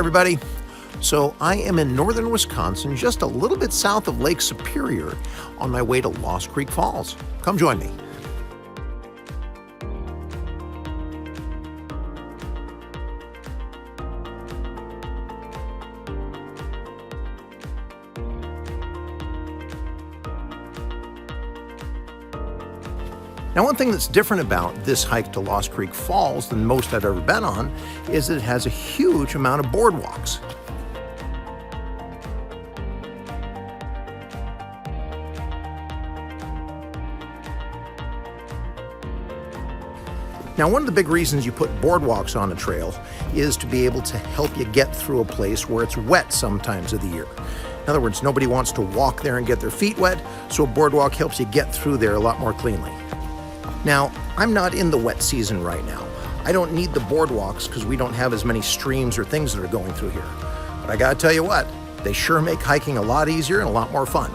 everybody. So I am in northern Wisconsin, just a little bit south of Lake Superior, on my way to Lost Creek Falls. Come join me. Now, one thing that's different about this hike to Lost Creek Falls than most I've ever been on is that it has a huge amount of boardwalks. Now, one of the big reasons you put boardwalks on a trail is to be able to help you get through a place where it's wet sometimes of the year. In other words, nobody wants to walk there and get their feet wet, so a boardwalk helps you get through there a lot more cleanly. Now, I'm not in the wet season right now. I don't need the boardwalks because we don't have as many streams or things that are going through here. But I gotta tell you what, they sure make hiking a lot easier and a lot more fun.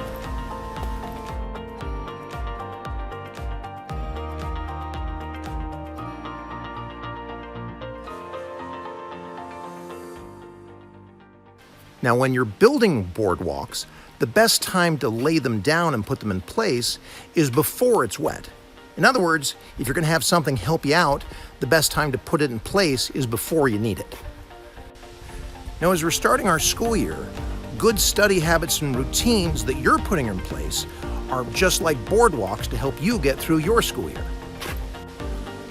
Now, when you're building boardwalks, the best time to lay them down and put them in place is before it's wet. In other words, if you're going to have something help you out, the best time to put it in place is before you need it. Now, as we're starting our school year, good study habits and routines that you're putting in place are just like boardwalks to help you get through your school year.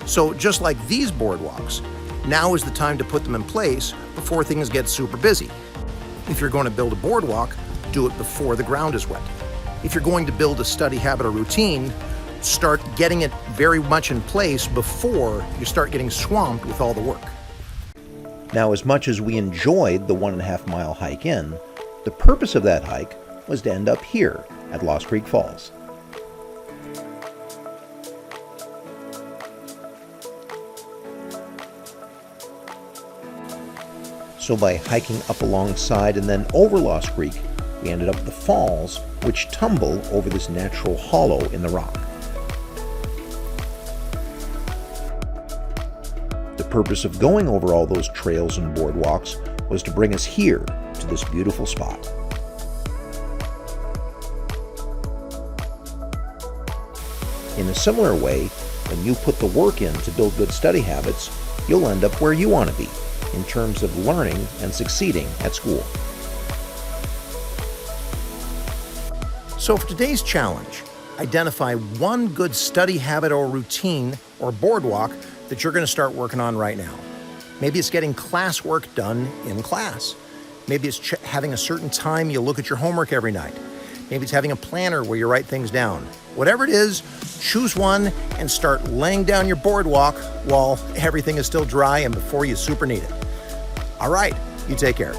So just like these boardwalks, now is the time to put them in place before things get super busy. If you're going to build a boardwalk, do it before the ground is wet. If you're going to build a study habit or routine, start getting it very much in place before you start getting swamped with all the work. Now, as much as we enjoyed the 1.5 mile hike in, the purpose of that hike was to end up here at Lost Creek Falls. So by hiking up alongside and then over Lost Creek, we ended up at the falls, which tumble over this natural hollow in the rock. The purpose of going over all those trails and boardwalks was to bring us here to this beautiful spot. In a similar way, when you put the work in to build good study habits, you'll end up where you want to be in terms of learning and succeeding at school. So for today's challenge, identify one good study habit or routine or boardwalk that you're going to start working on right now. Maybe it's getting classwork done in class. Maybe it's having a certain time you look at your homework every night. Maybe it's having a planner where you write things down. Whatever it is, choose one and start laying down your boardwalk while everything is still dry and before you super need it. All right, you take care.